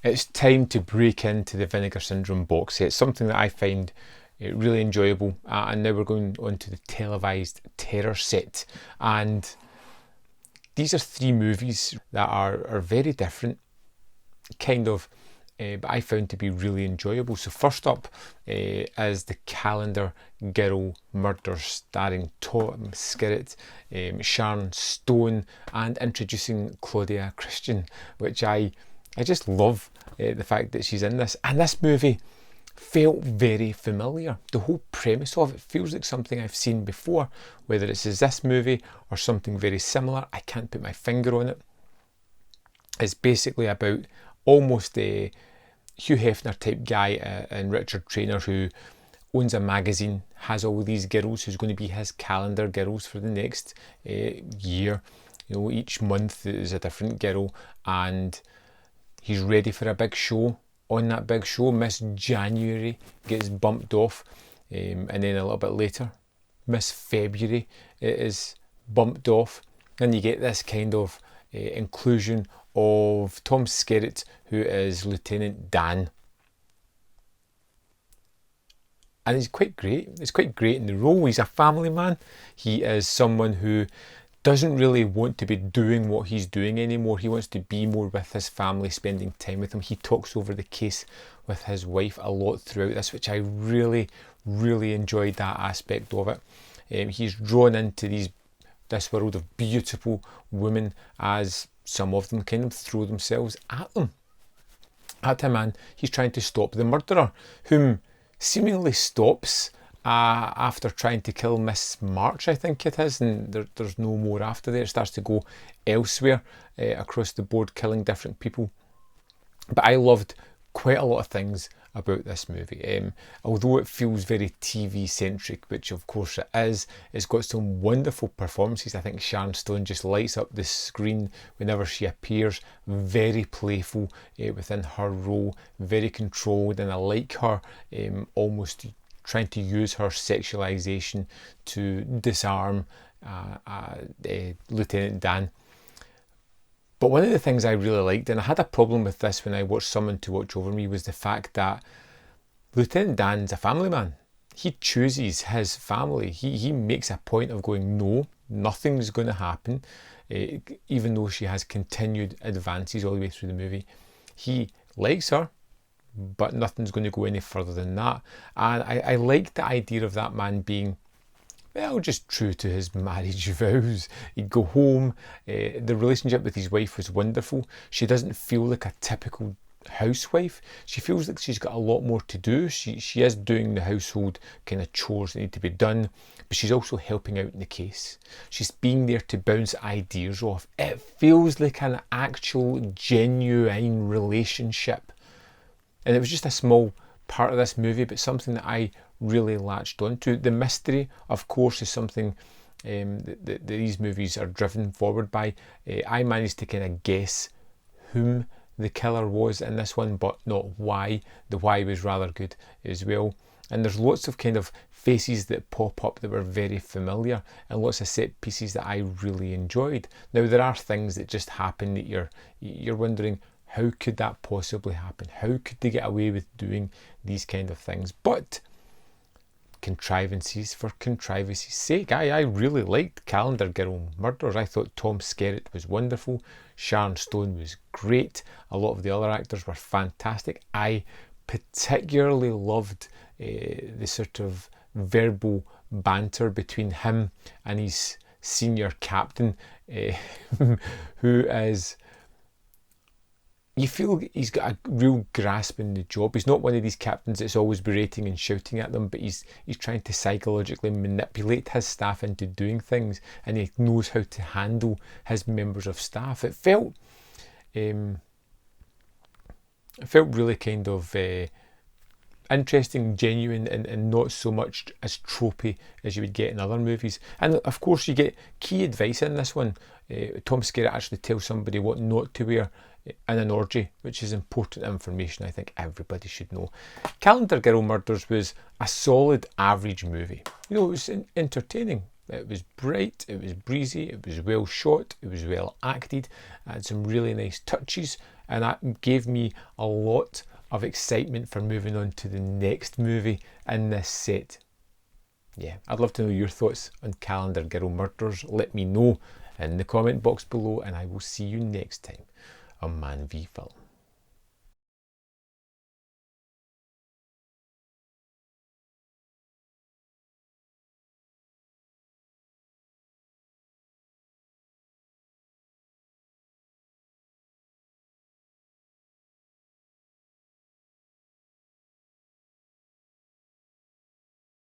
it's time to break into the Vinegar Syndrome box set. It's something that I find really enjoyable. And now we're going on to the Televised terror set. And these are three movies that are very different, kind of, but I found to be really enjoyable. So first up is the Calendar Girl Murders, starring Tom Skerritt, Sharon Stone, and introducing Claudia Christian, which I just love the fact that she's in this. And this movie felt very familiar. The whole premise of it feels like something I've seen before, whether it's as this movie or something very similar. I can't put my finger on it. It's basically about almost a Hugh Hefner type guy and Richard Trainor, who owns a magazine, has all these girls who's going to be his calendar girls for the next year. You know, each month is a different girl, and he's ready for a big show. On that big show, Miss January gets bumped off, and then a little bit later, Miss February is bumped off, and you get this kind of inclusion of Tom Skerritt, who is Lieutenant Dan. And he's quite great. It's quite great in the role. He's a family man. He is someone who doesn't really want to be doing what he's doing anymore. He wants to be more with his family, spending time with them. He talks over the case with his wife a lot throughout this, which I really, really enjoyed that aspect of it. He's drawn into this world of beautiful women as some of them kind of throw themselves at him, and he's trying to stop the murderer, whom seemingly stops after trying to kill Miss March, I think it is, and there's no more after there. It starts to go elsewhere across the board, killing different people. But I loved quite a lot of things about this movie. Although it feels very TV centric, which of course it is, it's got some wonderful performances. I think Sharon Stone just lights up the screen whenever she appears. Very playful within her role, very controlled, and I like her almost trying to use her sexualization to disarm Lieutenant Dan. But one of the things I really liked, and I had a problem with this when I watched Someone to Watch Over Me, was the fact that Lieutenant Dan's a family man. He chooses his family. He makes a point of going, no, nothing's going to happen, even though she has continued advances all the way through the movie. He likes her, but nothing's going to go any further than that. And I like the idea of that man being, well, just true to his marriage vows. He'd go home. The relationship with his wife was wonderful. She doesn't feel like a typical housewife. She feels like she's got a lot more to do. She is doing the household kind of chores that need to be done, but she's also helping out in the case. She's being there to bounce ideas off. It feels like an actual genuine relationship. And it was just a small part of this movie, but something that I really latched onto. The mystery, of course, is something that these movies are driven forward by. I managed to kind of guess whom the killer was in this one, but not why. The why was rather good as well. And there's lots of kind of faces that pop up that were very familiar, and lots of set pieces that I really enjoyed. Now, there are things that just happen that you're wondering, how could that possibly happen? How could they get away with doing these kind of things? But contrivances for contrivances' sake. I really liked Calendar Girl Murders. I thought Tom Skerritt was wonderful. Sharon Stone was great. A lot of the other actors were fantastic. I particularly loved the sort of verbal banter between him and his senior captain, who is... You feel he's got a real grasp in the job. He's not one of these captains that's always berating and shouting at them, but he's trying to psychologically manipulate his staff into doing things, and he knows how to handle his members of staff. It felt really kind of interesting, genuine, and not so much as tropey as you would get in other movies. And of course, you get key advice in this one. Tom Skerritt actually tells somebody what not to wear in an orgy, which is important information I think everybody should know. Calendar Girl Murders was a solid average movie. You know, it was entertaining. It was bright, it was breezy, it was well shot, it was well acted, it had some really nice touches, and that gave me a lot of excitement for moving on to the next movie in this set. Yeah, I'd love to know your thoughts on Calendar Girl Murders. Let me know in the comment box below, and I will see you next time on Man v Film.